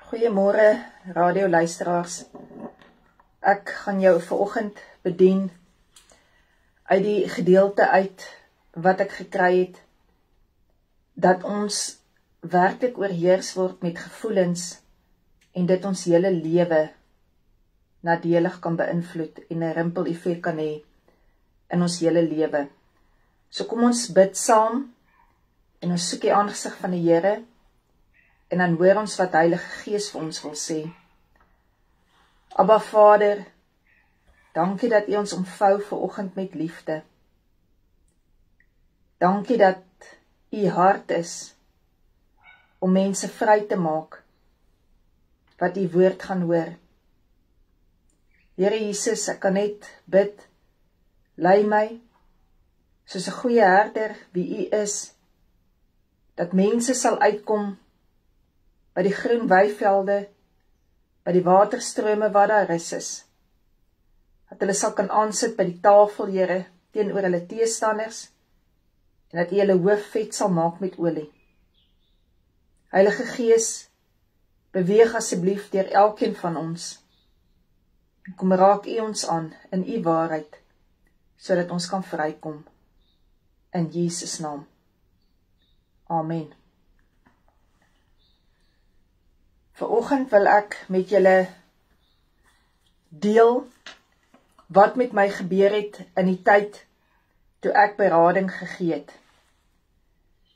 Goeiemôre radioluisteraars. Ek gaan jou vanoggend bedien uit die gedeelte uit wat ek gekry het, dat ons werklik oorheers word met gevoelens en dit ons hele lewe nadelig kan beïnvloed en 'n rimpel-effek kan hê in ons hele lewe. So kom ons bid saam en ons soek die aangesig van die Here en dan hoor ons wat Heilige Gees vir ons wil sê. Abba Vader, dankie dat U ons omvou vanoggend met liefde. Dankie dat U hart is om mense vry te maak wat U woord gaan hoor. Here Jesus, ek kan net bid, lei my soos 'n goeie herder wie U is, dat mense sal uitkom by die groen weivelde, by die waterstrome waar daar is. Dat hulle sal kan aansit by die tafel, Here, teenoor hulle teestanders, en dat U hulle hoof vet sal maak met olie. Heilige Gees, beweeg asseblief deur elkeen van ons. En kom raak U ons aan in U waarheid, sodat ons kan vrykom. In Jesus naam. Amen. Vanoggend wil ek met julle deel wat met my gebeur het in die tyd toe ek berading gegee het.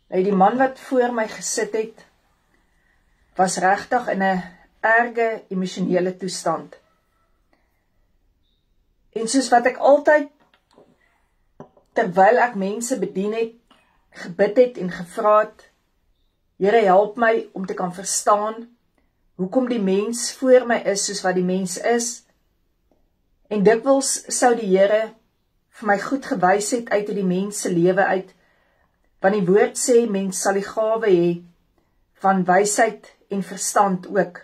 Nou die man wat voor my gesit het, was regtig in 'n erge emosionele toestand. En soos wat ek altyd, terwyl ek mense bedien het, gebid het en gevra het, Here help my om te kan verstaan hoekom die mens voor my is soos wat die mens is, en dikwels sou die Here vir my goed gewys het uit die mens se lewe uit, want die woord sê, mens sal die gawe hê van wysheid en verstand ook,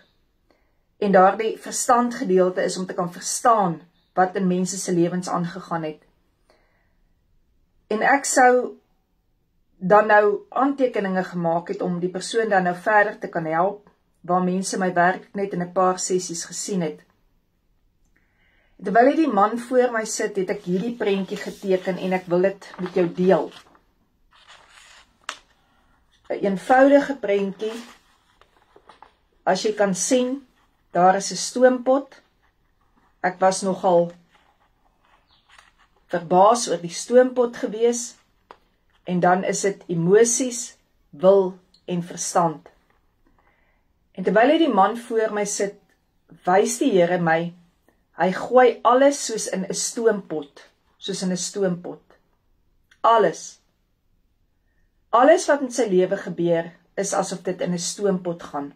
en daardie verstandgedeelte is om te kan verstaan wat in mense se lewens aangegaan het. En ek sou dan nou aantekeninge gemaak het om die persoon dan nou verder te kan help, waar mense my werk net in 'n paar sessies gesien het. Terwyl die man voor my sit, het ek hierdie prentjie geteken en ek wil dit met jou deel. 'n eenvoudige prentjie. As jy kan sien, daar is 'n stoompot. Ek was nogal verbaas oor die stoompot gewees, en dan is dit emosies, wil en verstand. En terwyl die man voor my sit, wys die Here my, hy gooi alles soos in 'n stoompot, Alles wat in sy lewe gebeur, is asof dit in 'n stoompot gaan.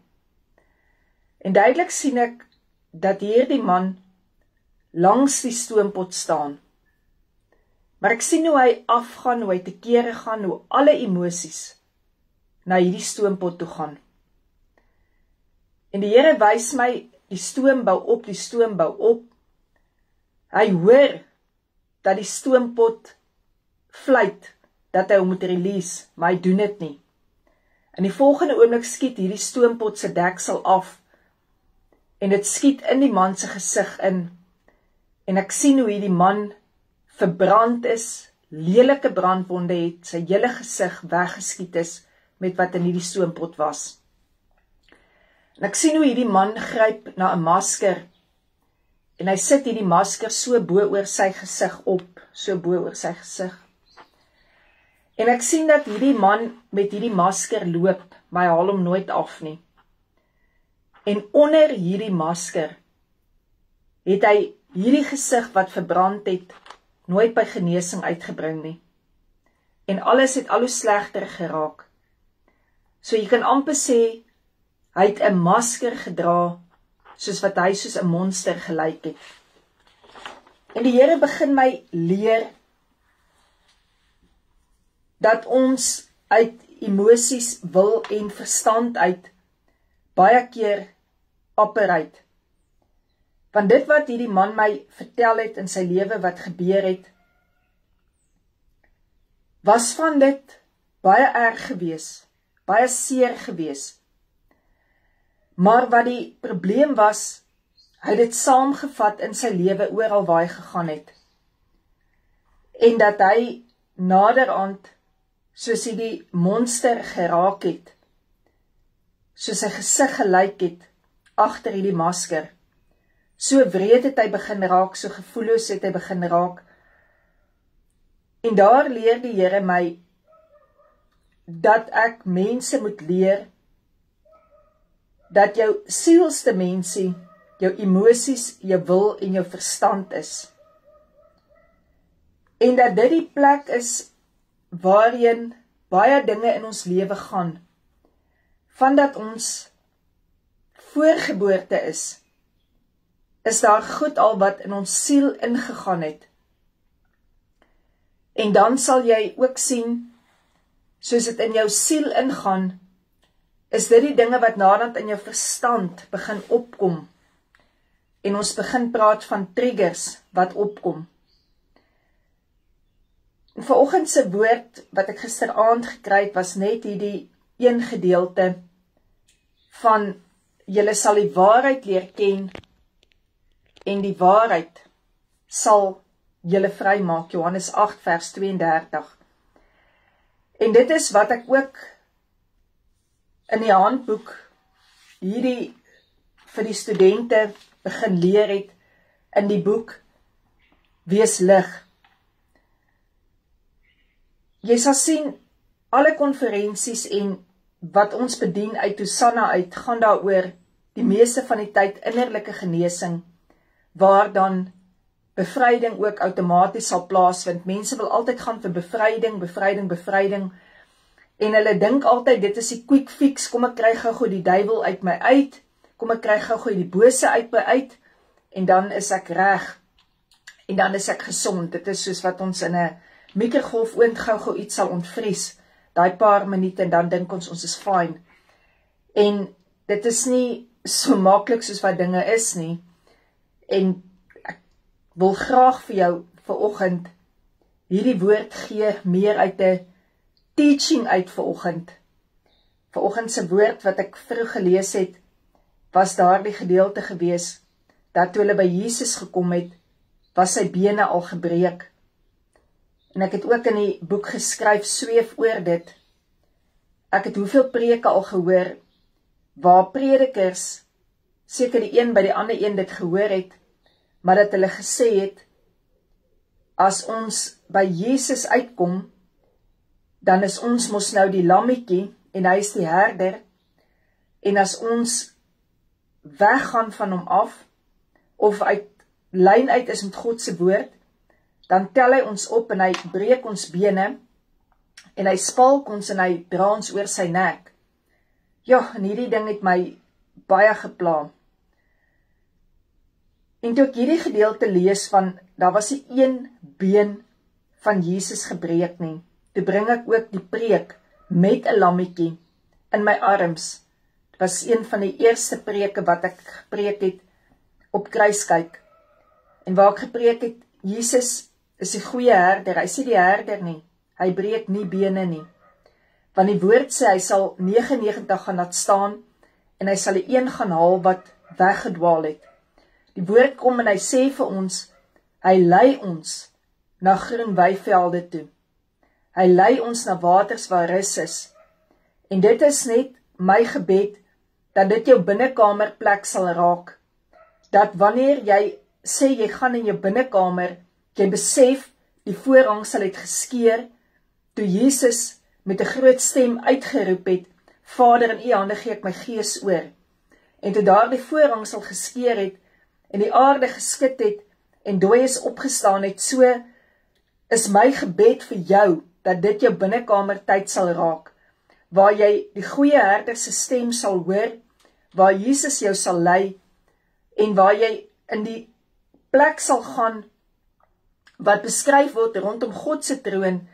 En duidelik sien ek, dat hierdie man langs die stoompot staan. Maar ek sien hoe hy afgaan, hoe hy te kere gaan, hoe alle emosies na hierdie stoompot toe gaan. En die Here wys my, die stoom bou op. Hy hoor dat die stoompot fluit, dat hy hom moet release, maar hy doen dit nie. In die volgende oomblik skiet hierdie stoompot se deksel af, en dit skiet in die man se gesig in, en ek sien hoe hierdie man verbrand is, lelike brandwonde het, sy hele gesig weggeskiet is, met wat in hierdie stoompot was. En ek sien hoe hierdie man gryp na 'n masker, en hy sit hierdie masker so bo oor sy gesig op, En ek sien dat hierdie man met hierdie masker loop, maar hy haal hom nooit af nie. En onder hierdie masker het hy hierdie gesig wat verbrand het, nooit by genesing uitgebring nie. En alles het al hoe slegter geraak. So jy kan amper sê, hy het 'n masker gedra, soos wat hy soos 'n monster gelyk het. En die Here begin my leer, dat ons uit emosies, wil en verstand uit, baie keer operate. Want dit wat hierdie man my vertel het in sy lewe wat gebeur het, was van dit baie erg gewees, baie seer gewees. Maar wat die probleem was, hy het dit saamgevat in sy lewe oral waar hy gegaan het. En dat hy naderhand, soos hy die monster geraak het, soos sy gesig gelyk het, agter hierdie masker, so wreed het hy begin raak, so gevoelloos het hy begin raak. En daar leer die Here my, dat ek mense moet leer, dat jou sielsdimensie, jou emosies, jou wil en jou verstand is. En dat dit die plek is, waarheen baie dinge in ons lewe gaan, van dat ons voorgeboorte is daar goed al wat in ons siel ingegaan het. En dan sal jy ook sien, soos dit in jou siel ingaan, is dit die dinge wat naderhand in jou verstand begin opkom. En ons begin praat van triggers wat opkom. En vanoggend se woord wat ek gisteraand gekry het, was net hierdie een gedeelte van julle sal die waarheid leer ken en die waarheid sal julle vrymaak, Johannes 8 vers 32. En dit is wat ek ook in die handboek hierdie vir die studente begin leer het in die boek Wees lig. Jy sal sien, alle konferensies en wat ons bedien uit Hosanna uit, gaan daaroor die meeste van die tyd innerlike genesing, waar dan bevryding ook outomaties sal plaasvind. Mense wil altyd gaan vir bevryding, en hulle dink altyd, dit is die quick fix, kom ek kry gou die duiwel uit my uit, kom ek kry gou die bose uit my uit, en dan is ek reg, en dan is ek gesond. Dit is soos wat ons in 'n mikrogolfoond gou iets sal ontvries, daai paar minute, en dan dink ons is fine. En dit is nie so maklik soos wat dinge is nie, en ek wil graag vir jou vanoggend hierdie woord gee, meer uit 'n teaching uit vanoggend. Vanoggend se woord wat ek vroeg gelees het, was daardie gedeelte gewees, dat toe hulle by Jesus gekom het, was sy bene al gebreek. En ek het ook in die boek geskryf, sweef oor dit. Ek het hoeveel preke al gehoor, waar predikers, seker die een by die ander een dit gehoor het, maar dat hulle gesê het, as ons by Jesus uitkom, dan is ons mos nou die lammetjie, en hy is die herder, en as ons weggaan van hom af, of uit lyn uit is met God se woord, dan tel hy ons op, en hy breek ons bene, en hy spalk ons, en hy dra ons oor sy nek. Ja, en hierdie ding het my baie gepla. En toe ek hierdie gedeelte lees van, daar was nie een been van Jesus gebreek nie, toe bring ek ook die preek met 'n lammetjie in my arms. Dit was een van die eerste preke wat ek gepreek het op Kruiskyk. En waar ek gepreek het, Jesus is die goeie herder, hy sê die herder nie, hy breek nie bene nie. Want die woord sê, hy sal 99 gaan laat staan, en hy sal die een gaan haal wat weggedwaal het. Die woord kom en hy sê vir ons, hy lei ons na groen weivelde toe. Hy lei ons na waters waar rus is. En dit is net my gebed, dat dit jou binnekamer plek sal raak. Dat wanneer jy sê, jy gaan in jou binnekamer, jy besef, die voorhangsel het geskeur, toe Jesus met 'n groot stem uitgeroep het, Vader, in u hande gee ek my gees oor. En toe daar die voorhangsel geskeur het, en die aarde geskit het, en dooies opgestaan het, so is my gebed vir jou, dat dit jou binnekamer tyd sal raak, waar jy die goeie herder se stem sal hoor, waar Jesus jou sal lei, en waar jy in die plek sal gaan, wat beskryf word rondom God se troon,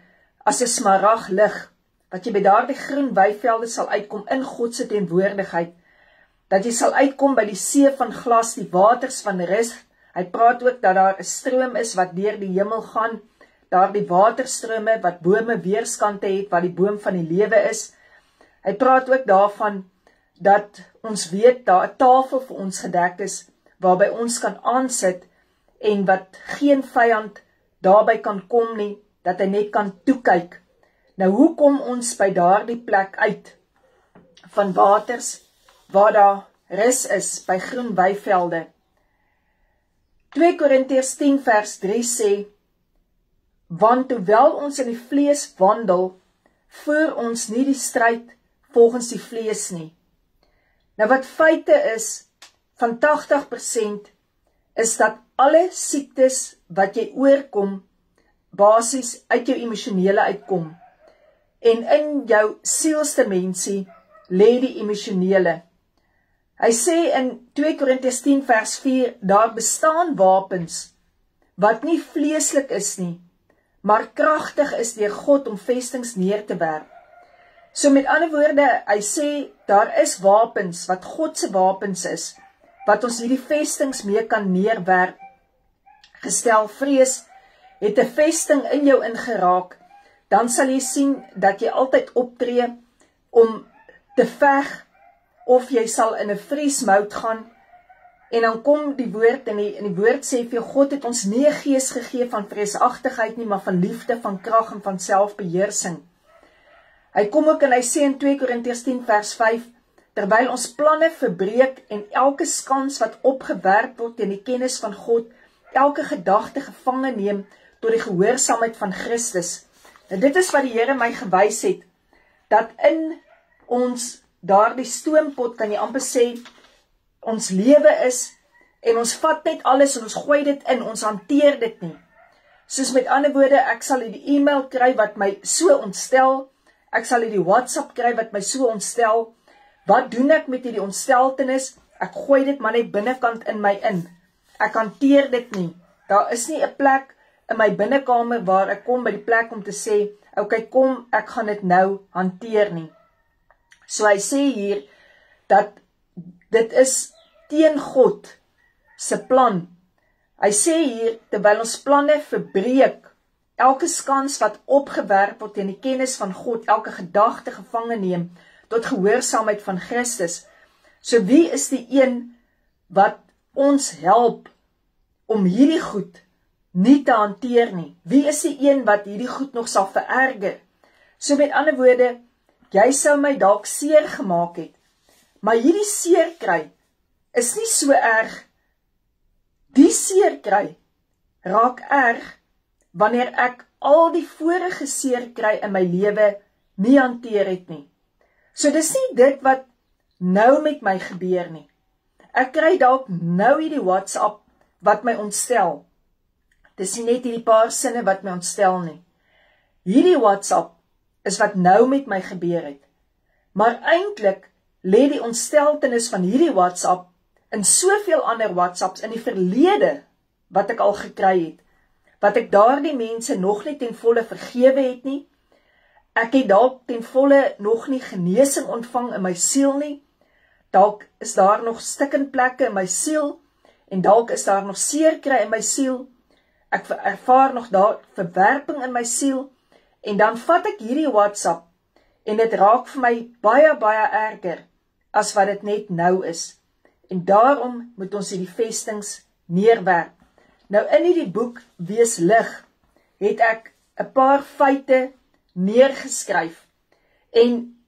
as 'n smaraglig, dat jy by daardie groen weivelde sal uitkom in God se teenwoordigheid, dat jy sal uitkom by die see van glas, die waters van rus. Hy praat ook dat daar 'n stroom is wat deur die hemel gaan, daar die waterstrome wat bome weerskante het, wat die boom van die lewe is. Hy praat ook daarvan dat ons weet daar 'n tafel vir ons gedek is, waarby ons kan aansit, en wat geen vyand daarby kan kom nie, dat hy net kan toekyk. Nou, hoe kom ons by daardie plek uit, van waters, waar daar rus is, by groen weivelde? 2 Korintiërs 10 vers 3 sê, want hoewel ons in die vlees wandel, voer ons nie die stryd volgens die vlees nie. Nou wat feite is, van 80% is dat alle siektes wat jy oorkom, basies uit jou emosionele uitkom. En in jou sielsdimensie lê die emosionele. Hy sê in 2 Korintiërs 10 vers 4, daar bestaan wapens, wat nie vleeslik is nie, maar kragtig is deur God om vestings neer te werp. So met ander woorde, hy sê, daar is wapens, wat God se wapens is, wat ons hierdie vestings mee kan neerwerp. Gestel vrees het 'n vesting in jou ingeraak, dan sal jy sien dat jy altyd optree om te veg, of jy sal in 'n vriesmout gaan, en dan kom die woord, en die woord sê vir jou, God het ons nie 'n gees gegee van vreesagtigheid nie, maar van liefde, van krag en van selfbeheersing. Hy kom ook en hy sê in 2 Korintiërs 10 vers 5, terwyl ons planne verbreek en elke skans wat opgewerp word teen die kennis van God, elke gedagte gevange neem tot die gehoorsaamheid van Christus. Nou dit is wat die Here my gewys het, dat in ons daardie stoompot, kan jy amper sê, ons lewe is, en ons vat net alles en ons gooi dit in, ons hanteer dit nie. Soos met ander woorde, ek sal die e-mail kry wat my so ontstel, ek sal die WhatsApp kry wat my so ontstel. Wat doen ek met hierdie ontsteltenis? Ek gooi dit maar net binnekant in my in. Ek hanteer dit nie. Daar is nie 'n plek in my binnekamer waar ek kom by die plek om te sê, okay, kom, ek gaan dit nou hanteer nie. So hy sê hier, dat dit is teen God se plan. Hy sê hier, terwyl ons planne verbreek, elke skans wat opgewerp word teen die kennis van God, elke gedagte gevange neem, tot gehoorsaamheid van Christus. So wie is die een wat ons help om hierdie goed nie te hanteer nie? Wie is die een wat hierdie goed nog sal vererger? So met ander woorde, jy sou my dalk seer gemaak het, maar hierdie seer kry is nie so erg. Die seer kry raak erg wanneer ek al die vorige seer kry in my lewe nie hanteer het nie. So dis nie dit wat nou met my gebeur nie. Ek kry dalk nou hierdie WhatsApp wat my ontstel. Dis nie net hierdie paar sinne wat my ontstel nie. Hierdie WhatsApp is wat nou met my gebeur het. Maar eintlik lê die ontsteltenis van hierdie WhatsApp in soveel ander WhatsApps in die verlede wat ek al gekry het, wat ek daardie mense nog nie ten volle vergewe het nie. Ek het dalk ten volle nog nie genesing ontvang in my siel nie. Dalk is daar nog stikkende plekke in my siel, en dalk is daar nog seer kry in my siel. Ek ervaar nog daar verwerping in my siel, en dan vat ek hierdie WhatsApp, en dit raak vir my baie, baie erger, as wat dit net nou is. En daarom moet ons hierdie vestings neerwerp. Nou in hierdie boek, Wees Lig, het ek 'n paar feite neergeskryf. En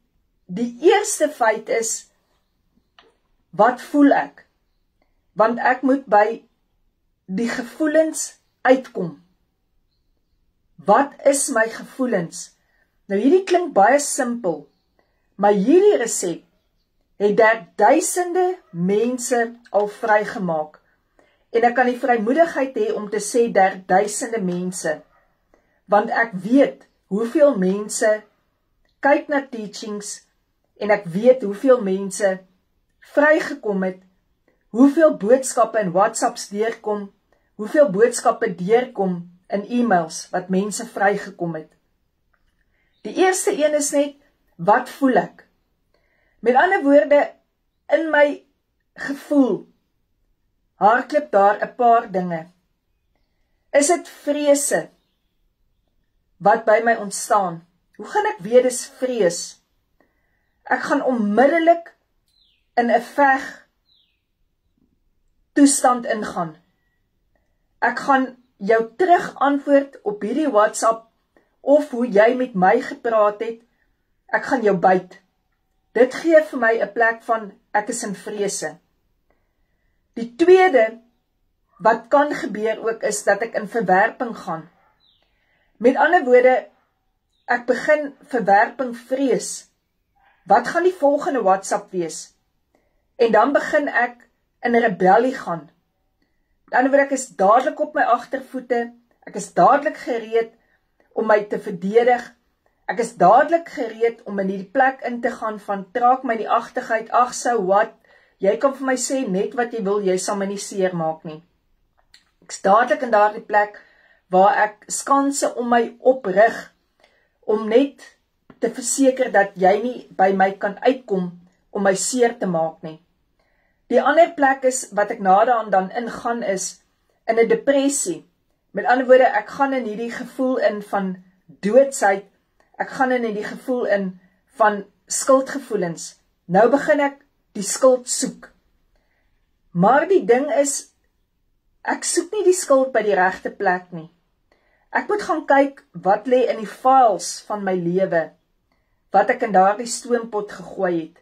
die eerste feit is, wat voel ek? Want ek moet by die gevoelens uitkom. Wat is my gevoelens? Nou hierdie klink baie simpel, maar hierdie resep het duisende mense al vrygemaak. En ek kan die vrymoedigheid hê om te sê duisende mense, want ek weet hoeveel mense kyk na teachings, en ek weet hoeveel mense vrygekom het, hoeveel boodskappe in WhatsApps deurkom, hoeveel boodskappe deurkom in e-mails wat mense vrygekom het. Die eerste een is net, wat voel ek? Met ander woorde, in my gevoel, hardloop daar 'n paar dinge. Is dit vrese wat by my ontstaan? Hoe gaan ek weet dis vrees? Ek gaan onmiddellik in 'n veg toestand ingaan. Ek gaan jou terug antwoord op hierdie WhatsApp of hoe jy met my gepraat het. Ek gaan jou byt. Dit gee vir my 'n plek van ek is in vrese. Die tweede wat kan gebeur ook is dat ek in verwerping gaan. Met ander woorde, ek begin verwerping vrees. Wat gaan die volgende WhatsApp wees? En dan begin ek in rebellie gaan. Met ander woorde, ek is dadelik op my agtervoete, ek is dadelik gereed om my te verdedig, ek is dadelik gereed om in die plek in te gaan van traak my die agtigheid, ag so wat, jy kan vir my sê net wat jy wil, jy sal my nie seer maak nie. Ek is dadelik in daardie plek waar ek skanse om my oprig, om net te verseker dat jy nie by my kan uitkom om my seer te maak nie. Die ander plek is, wat ek naderhand dan ingaan is, in 'n depressie. Met ander woorde, ek gaan in hierdie gevoel in van doodsheid, ek gaan in die gevoel in van skuldgevoelens. Nou begin ek die skuld soek. Maar die ding is, ek soek nie die skuld by die regte plek nie. Ek moet gaan kyk wat lê in die files van my lewe, wat ek in daardie stoompot gegooi het.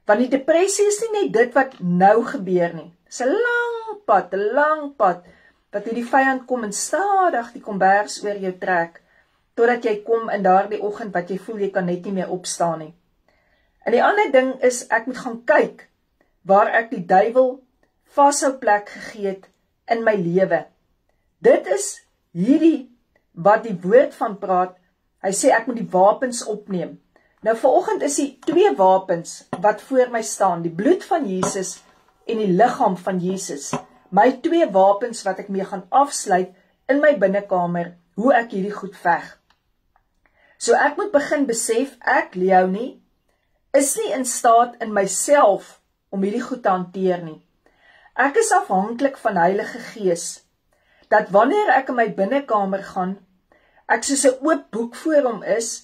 Want die depressie is nie net dit wat nou gebeur nie. Dit is 'n lang pad, wat hierdie vyand kom en stadig die kombers oor jou trek, totdat jy kom in daardie oggend wat jy voel jy kan net nie meer opstaan nie. En die ander ding is, ek moet gaan kyk waar ek die duiwel vashou plek gegee het in my lewe. Dit is hierdie wat die woord van praat. Hy sê ek moet die wapens opneem. Nou vanoggend is die 2 wapens wat voor my staan, die bloed van Jesus en die liggaam van Jesus. My 2 wapens wat ek mee gaan afsluit in my binnekamer, hoe ek hierdie goed veg. So ek moet begin besef, ek, Leonie, is nie in staat in myself om hierdie goed te hanteer nie. Ek is afhanklik van Heilige Gees, dat wanneer ek in my binnekamer gaan, ek soos 'n oop boek voor hom is,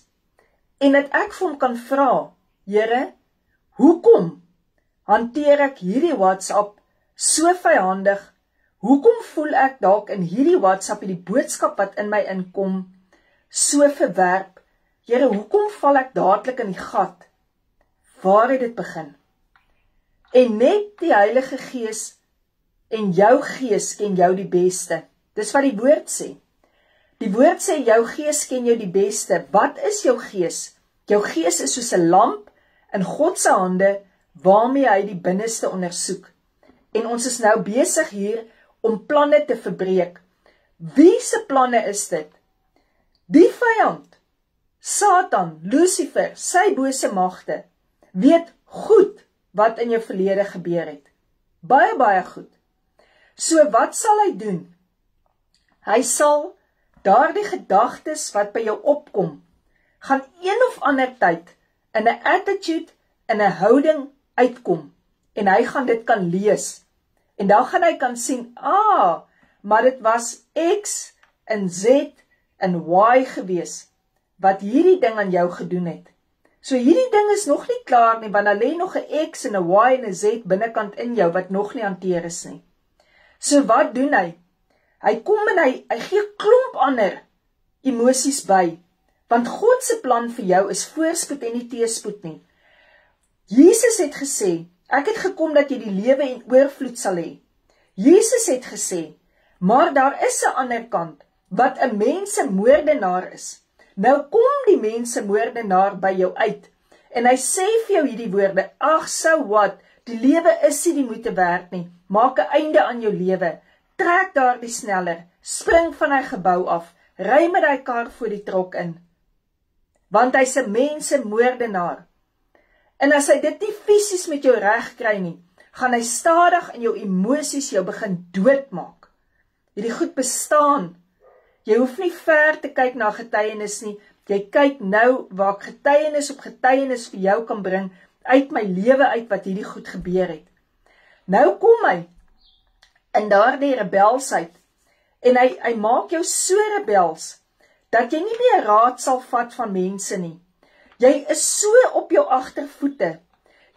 en dat ek vir hom kan vra, Here, hoekom hanteer ek hierdie WhatsApp so vyandig? Hoekom voel ek dalk in hierdie WhatsApp, die boodskap wat in my inkom, so verwerp? Here, hoekom val ek dadelik in die gat? Waar het dit begin? En net die Heilige Gees en jou gees ken jou die beste. Dis wat die woord sê. Die woord sê, jou gees ken jou die beste. Wat is jou gees? Jou gees is soos 'n lamp in God se hande, waarmee hy die binneste ondersoek. En ons is nou besig hier om planne te verbreek. Wie se planne is dit? Die vyand, Satan, Lucifer, sy bose magte, weet goed wat in jou verlede gebeur het. Baie, baie goed. So wat sal hy doen? Hy sal daardie gedagtes wat by jou opkom, gaan een of ander tyd in 'n attitude, in 'n houding uitkom. En hy gaan dit kan lees. En dan gaan hy kan sien, maar dit was X en Z en Y gewees, wat hierdie ding aan jou gedoen het. So hierdie ding is nog nie klaar nie, want daar lê nog 'n X en 'n Y en 'n Z binnekant in jou, wat nog nie hanteer is nie. So wat doen hy? Hy kom en hy gee klomp ander emosies by, want God se plan vir jou is voorspoed en nie teëspoed nie. Jesus het gesê, ek het gekom dat jy die lewe en oorvloed sal hê. Jesus het gesê, maar daar is 'n ander kant, wat 'n mensemoordenaar is. Nou kom die mensemoordenaar by jou uit, en hy sê vir jou hierdie woorde, ag so wat, die lewe is nie die moeite werd nie, maak 'n einde aan jou lewe, trek daardie sneller, spring van hy gebou af, ry met hy kar voor die trok in, want hy's 'n mensemoordenaar. En as hy dit nie fisies met jou reg kry nie, gaan hy stadig in jou emosies jou begin doodmaak. Hierdie goed bestaan. Jy hoef nie ver te kyk na getuienis nie, jy kyk nou waar ek getuienis op getuienis vir jou kan bring, uit my lewe uit wat hierdie goed gebeur het. Nou kom hy in daardie rebelsheid, en hy maak jou so rebels, dat jy nie meer raad sal vat van mense nie. Jy is so op jou agtervoete,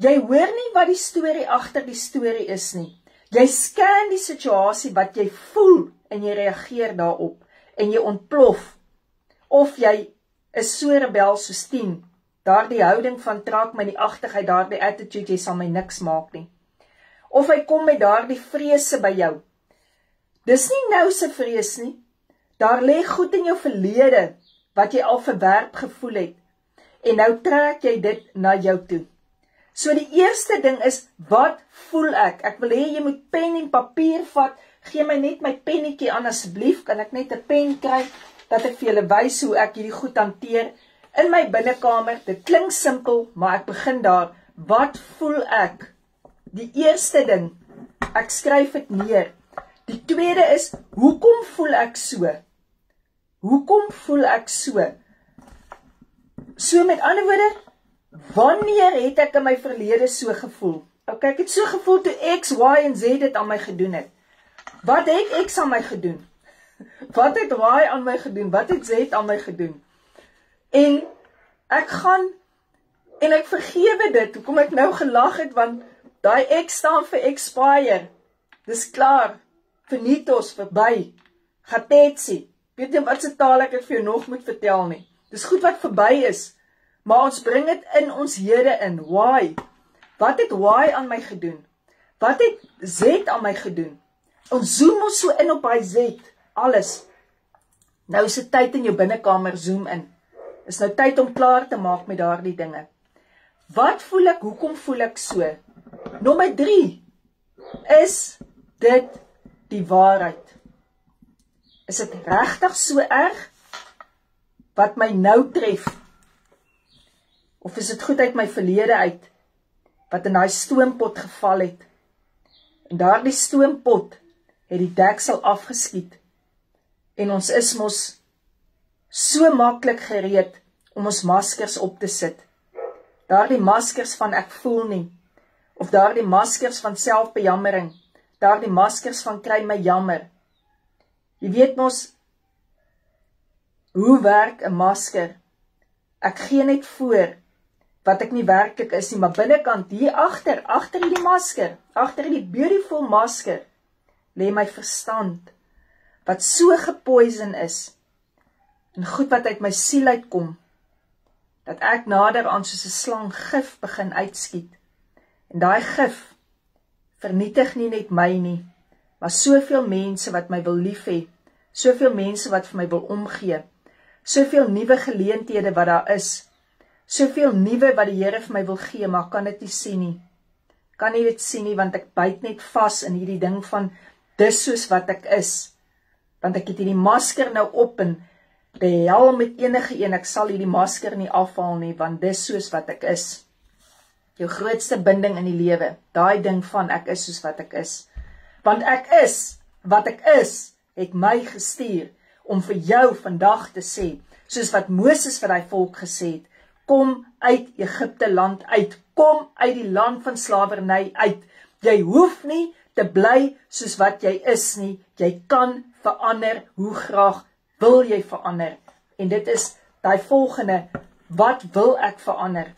Jy hoor nie wat die storie agter die storie is nie. Jy scan die situasie wat jy voel en jy reageer daarop en jy ontplof. Of jy is so rebel soos 10, daardie houding van trek my nie agtigheid, daardie attitude, jy sal my niks maak nie. Of hy kom met daardie vrese by jou. Dis nie nou se vrees nie. Daar lê goed in jou verlede wat jy al verwerp gevoel het. En nou trek jy dit na jou toe. So die eerste ding is, wat voel ek? Ek wil hê jy moet pen en papier vat. Gee my net my pennetjie aan asseblief. Kan ek net 'n pen kry, dat ek vir julle wys hoe ek hierdie goed hanteer in my binnekamer. Dit klink simpel, maar ek begin daar. Wat voel ek? Die eerste ding, ek skryf dit neer. Die tweede is, hoekom voel ek so? Hoekom voel ek so? So met ander woorde, wanneer het ek in my verlede so gevoel? Ok, ek het so gevoel toe X, Y en Z dit aan my gedoen het. Wat het X aan my gedoen? Wat het Y aan my gedoen? Wat het Z aan my gedoen? En ek gaan, en ek vergewe dit, hoekom ek nou gelag het, want daai X staan vir expire. Dis klaar, finitos, verby, gatetsi. Weet nie wat se taal ek het vir jou nog moet vertel nie. Dis goed wat verby is, maar ons bring dit in ons hede in. Why? Wat het Y aan my gedoen? Wat het Z aan my gedoen? Ons zoom ons so in op hy Z, alles. Nou is dit tyd in jou binnekamer, zoom in. Is nou tyd om klaar te maak met daardie dinge. Wat voel ek, hoekom voel ek so? Nommer 3, is dit die waarheid? Is dit regtig so erg, wat my nou tref? Of is dit goed uit my verlede uit, wat in daai stoompot geval het? En daardie stoompot het die deksel afgeskiet. En ons is mos so maklik gereed om ons maskers op te sit. Daardie maskers van ek voel nie, of daardie maskers van selfbejammering, daardie maskers van kry my jammer. Jy weet mos, hoe werk 'n masker? Ek gee net voor wat ek nie werklik is nie, maar binnekant hier agter hierdie masker, agter hierdie beautiful masker, lê my verstand, wat so gepoison is, en goed wat uit my siel uitkom, dat ek nader aan soos 'n slang gif begin uitskiet. En daai gif vernietig nie net my nie, maar soveel mense wat my wil lief hê, soveel mense wat vir my wil omgee, soveel nuwe geleenthede wat daar is, soveel nuwe wat die Here vir my wil gee, maar kan dit nie sien nie. Kan nie dit sien nie, want ek byt net vas in hierdie ding van, dis soos wat ek is. Want ek het hierdie masker nou op, en die hel met enige een, ek sal hierdie masker nie afhaal nie, want dis soos wat ek is. Jou grootste binding in die lewe, daai ding van ek is soos wat ek is. Want ek is wat ek is, het my gestuur om vir jou vandag te sê, soos wat Moses vir die volk gesê het, kom uit Egipte land uit, kom uit die land van slawerny uit. Jy hoef nie te bly soos wat jy is nie, jy kan verander, hoe graag wil jy verander? En dit is die volgende, wat wil ek verander?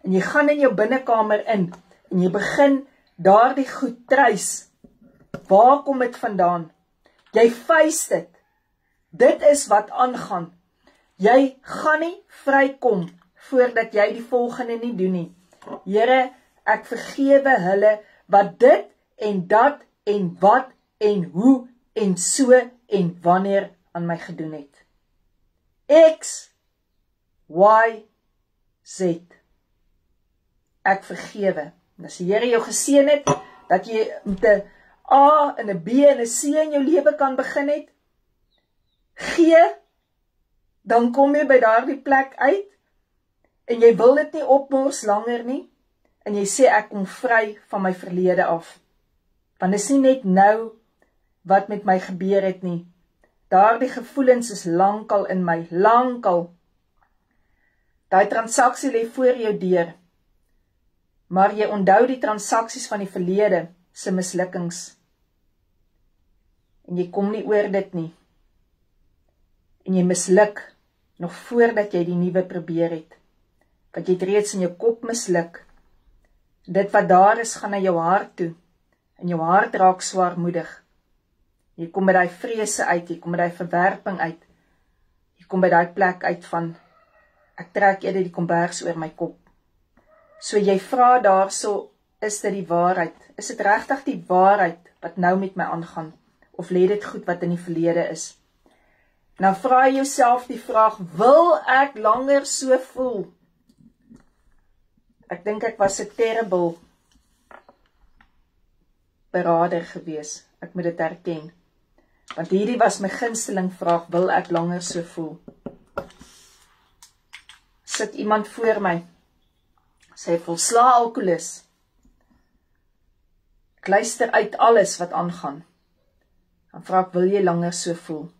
En jy gaan in jou binnekamer in, en jy begin daardie goed trys. Waar kom dit vandaan? Jy face dit. Dit is wat aangaan. Jy gaan nie vrykom, voordat jy die volgende nie doen nie. Here, ek vergewe hulle, wat dit en dat en wat en hoe en so en wanneer aan my gedoen het. X, Y, Z. Ek vergewe. En as die Here jou geseën het, dat jy met 'n A en 'n B en 'n C in jou lewe kan begin het, gee, dan kom jy by daardie plek uit, en jy wil dit nie opmors langer nie, en jy sê ek kom vry van my verlede af. Want dit is nie net nou wat met my gebeur het nie. Daardie gevoelens is lankal in my, lankal. Daai transaksie lê voor jou deur. Maar jy onthou die transaksies van die verlede se mislukkings. En jy kom nie oor dit nie. En jy misluk nog voordat jy die nuwe probeer het. Want jy het reeds in jou kop misluk. Dit wat daar is, gaan na jou hart toe. En jou hart raak swaarmoedig. Jy kom by die vrese uit, jy kom by die verwerping uit. Jy kom by die plek uit van, ek trek eerder die kombers oor my kop. So jy vra daarso, is dit die waarheid? Is dit regtig die waarheid wat nou met my aangaan? Of lê dit goed wat in die verlede is? En dan vra jy jouself die vraag, wil ek langer so voel? Ek dink ek was 'n terrible berader gewees. Ek moet dit erken. Want hierdie was my gunsteling vraag, wil ek langer so voel? Sit iemand voor my, sy volslaa alkoholist. Ek luister uit alles wat aangaan. Dan vra ek, wil jy langer so voel?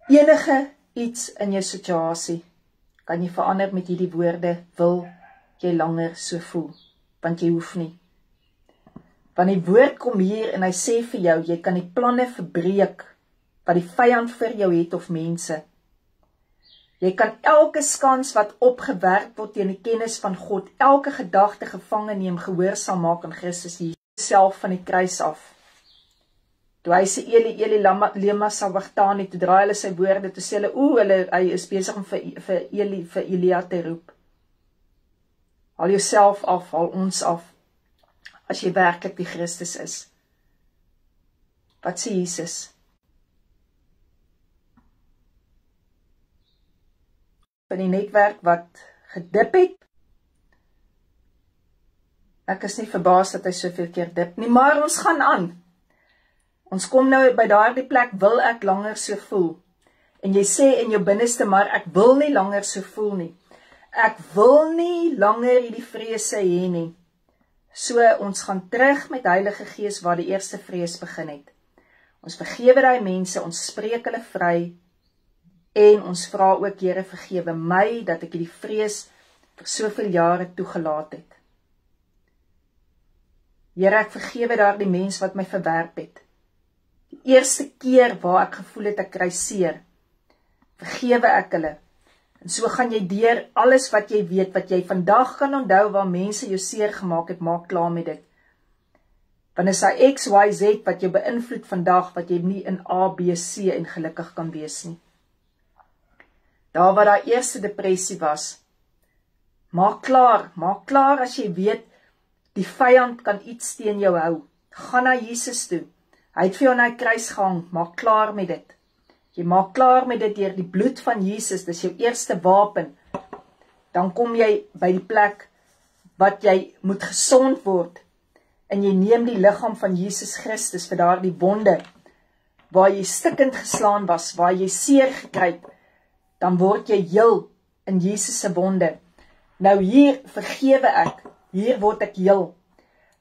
Enige iets in jou situasie kan jy verander met hierdie woorde, wil jy langer so voel? Want jy hoef nie. Want die woord kom hier en hy sê vir jou, jy kan die planne verbreek wat die vyand vir jou het of mense. Jy kan elke skans wat opgewerk word teen die kennis van God, elke gedagte gevange neem, gehoorsaam maak aan Christus Jesus self van die kruis af. Toe hy sê Eli lema sabachthani, toe draai hulle sy woorde, toe sê hulle, hy is besig om vir Elia te roep. Haal jouself af, haal ons af, as jy werklik die Christus is. Wat sê Jesus? Van die netwerk wat gedip het, ek is nie verbaas dat hy soveel keer dip nie, maar ons gaan aan. Ons kom nou by daardie plek, wil ek langer so voel? En jy sê in jou binneste, maar ek wil nie langer so voel nie. Ek wil nie langer hierdie vrese hê nie. So, ons gaan terug met Heilige Gees waar die eerste vrees begin het. Ons vergewe die mense, ons spreek hulle vry, en ons vra ook, Here, vergewe my, dat ek hierdie vrees vir soveel jare toegelaat het. Here, ek vergewe daar die mens wat my verwerp het. Die eerste keer waar ek gevoel het ek kry seer, vergewe ek hulle. En so gaan jy deur alles wat jy weet, wat jy vandag kan onthou waar mense jou seer gemaak het, maak klaar met dit. Want is daar X, Y, Z wat jou beïnvloed vandag, wat jy nie in A, B, C en gelukkig kan wees nie. Daar waar daar eerste depressie was, maak klaar as jy weet, die vyand kan iets teen jou hou. Gaan na Jesus toe. Hy het vir jou na die kruis gehang, maak klaar met dit. Jy maak klaar met dit deur die bloed van Jesus, dis jou eerste wapen. Dan kom jy by die plek wat jy moet gesond word. En jy neem die liggaam van Jesus Christus vir daardie wonde, waar jy stikkend geslaan was, waar jy seer gekry het, dan word jy heel in Jesus se wonde. Nou hier vergewe ek, hier word ek heel.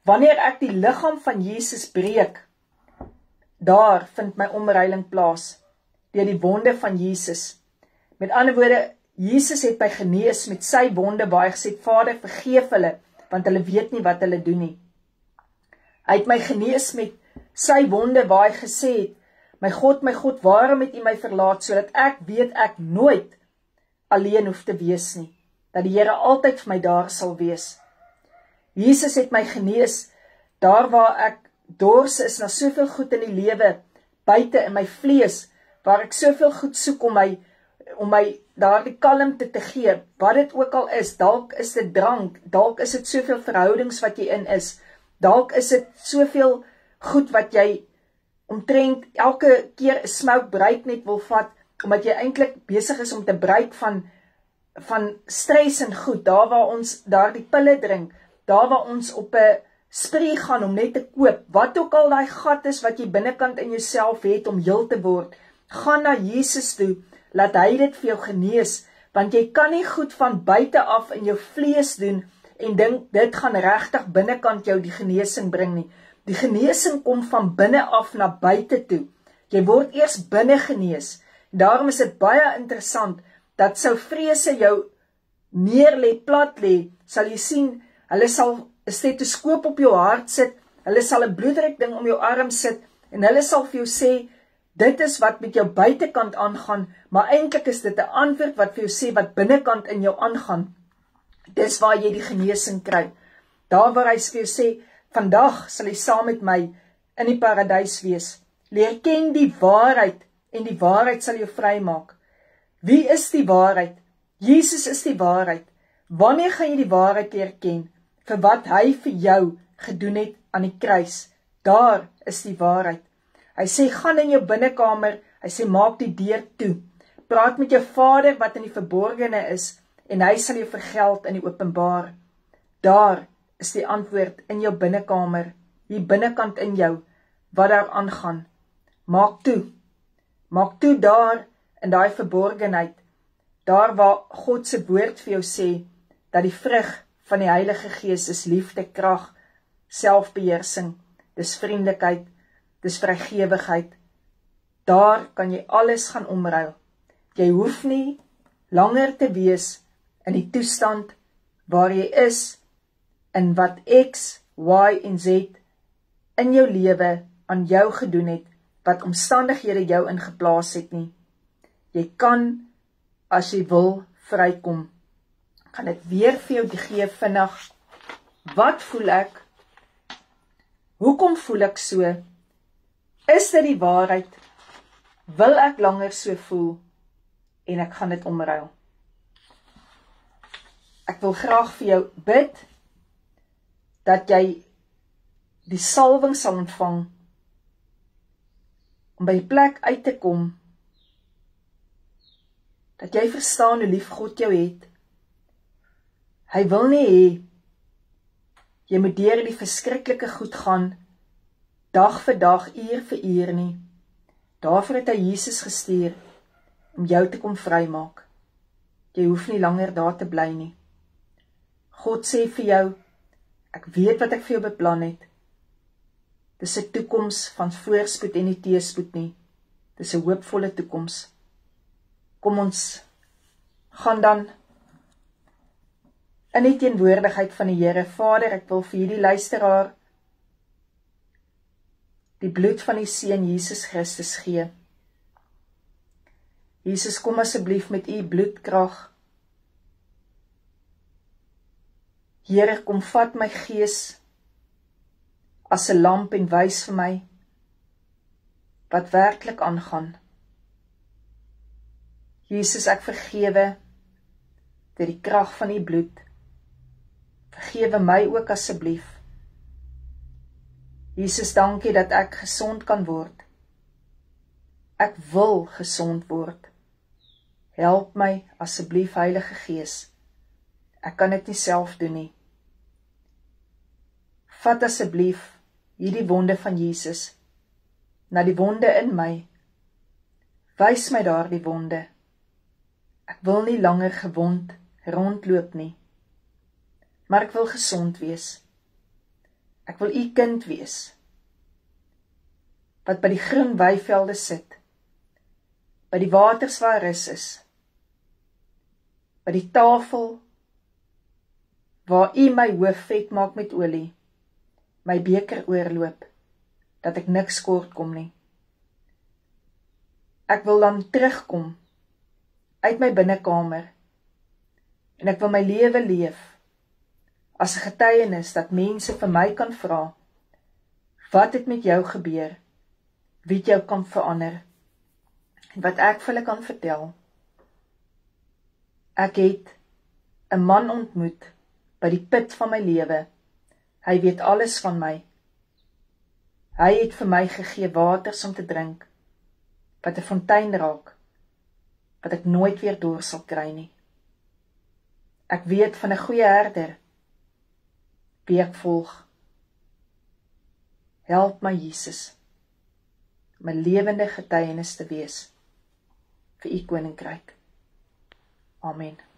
Wanneer ek die liggaam van Jesus breek, daar vind my omreiling plaas, deur die wonde van Jesus. Met ander woorde, Jesus het my genees met sy wonde, waar hy gesê, Vader, vergeef hulle, want hulle weet nie wat hulle doen nie. Hy het my genees met sy wonde, waar hy gesê het, my God, waarom het U my verlaat, sodat ek weet ek nooit alleen hoef te wees nie, dat die Here altyd vir my daar sal wees. Jesus het my genees, daar waar ek dors is na soveel goed in die lewe, buite in my vlees, waar ek soveel goed soek om my daardie kalmte te gee, wat dit ook al is, dalk is dit drank, dalk is dit soveel verhoudings wat jy in is, dalk is dit soveel goed wat jy omtrent elke keer 'n smoke break net wil vat, omdat jy eintlik besig is om te breek van stres en goed, daar waar ons daardie pille drink, daar waar ons op 'n spree gaan om net te koop, wat ook al daai gat is wat jy binnekant in jouself het om heel te word, gaan na Jesus toe, laat hy dit vir jou genees, want jy kan nie goed van buite af in jou vlees doen, en dink, dit gaan regtig binnekant jou die genesing bring nie. Die genesing kom van binne af na buite toe. Jy word eers binne genees. Daarom is dit baie interessant, dat sou vrese jou neerlê, plat lê, sal jy sien, hulle sal 'n stetoskoop op jou hart sit, hulle sal 'n bloeddruk ding om jou arm sit, en hulle sal vir jou sê, dit is wat met jou buitekant aangaan, maar eintlik is dit 'n antwoord wat vir jou sê wat binnekant in jou aangaan. Dis waar jy die genesing kry. Daar waar hy vir jou sê, vandag sal jy saam met my in die paradys wees. Leer ken die waarheid en die waarheid sal jou vrymaak. Wie is die waarheid? Jesus is die waarheid. Wanneer gaan jy die waarheid leer ken? Vir wat hy vir jou gedoen het aan die kruis. Daar is die waarheid. Hy sê, gaan in jou binnekamer, hy sê, maak die deur toe. Praat met jou Vader wat in die verborgene is, en hy sal jou vergeld in die openbaar. Daar is die antwoord in jou binnekamer, hier binnenkant in jou, wat daar aangaan. Maak toe daar in daai verborgenheid, daar waar God se woord vir jou sê, dat die vrug van die Heilige Gees is liefde, krag, selfbeheersing, dis vriendelikheid, dis vrygewigheid. Daar kan jy alles gaan omruil. Jy hoef nie langer te wees in die toestand waar jy is, in wat X, Y en Z in jou lewe aan jou gedoen het, wat omstandighede jou ingeplaas het nie. Jy kan, as jy wil, vrykom. Kan dit weer vir jou gee vinnig. Wat voel ek? Hoekom voel ek so? Is dit die waarheid? Wil ek langer so voel? En ek gaan dit omruil. Ek wil graag vir jou bid, dat jy die salwing sal ontvang, om by die plek uit te kom, dat jy verstaan hoe lief God jou het. Hy wil nie hê, jy moet deur die verskriklike goed gaan, dag vir dag, uur vir uur nie. Daarvoor het hy Jesus gestuur, om jou te kom vrymaak. Jy hoef nie langer daar te bly nie. God sê vir jou, ek weet wat ek vir jou beplan het. Dis 'n toekoms van voorspoed en nie teëspoed nie. Dis 'n hoopvolle toekoms. Kom ons gaan dan in die teenwoordigheid van die Here. Vader, ek wil vir hierdie luisteraar die bloed van die Seun Jesus Christus gee. Jesus, kom asseblief met u bloedkrag. Here, kom vat my gees as 'n lamp en wys vir my wat werklik aangaan. Jesus, ek vergewe deur die krag van u bloed. Vergewe my ook asseblief. Jesus, dankie dat ek gesond kan word. Ek wil gesond word. Help my asseblief, Heilige Gees. Ek kan dit nie self doen nie. Vat asseblief hierdie wonde van Jesus na die wonde in my. Wys my daar die wonde. Ek wil nie langer gewond rondloop nie, maar ek wil gesond wees. Ek wil u kind wees, wat by die groen weivelde sit, by die waters waar rus is, by die tafel waar u my hoof vet maak met olie, my beker oorloop, dat ek niks kort kom nie. Ek wil dan terugkom uit my binnekamer en ek wil my lewe leef as 'n getuienis dat mense vir my kan vra, wat het met jou gebeur? Wie het jou kan verander? En wat ek vir hulle kan vertel. Ek het 'n man ontmoet by die put van my lewe. Hy weet alles van my. Hy het vir my gegee waters om te drink, wat 'n fontein raak, wat ek nooit weer dors sal kry nie. Ek weet van 'n goeie herder, wie ek volg. Help my, Jesus, om 'n lewende getuienis te wees vir u koninkryk. Amen.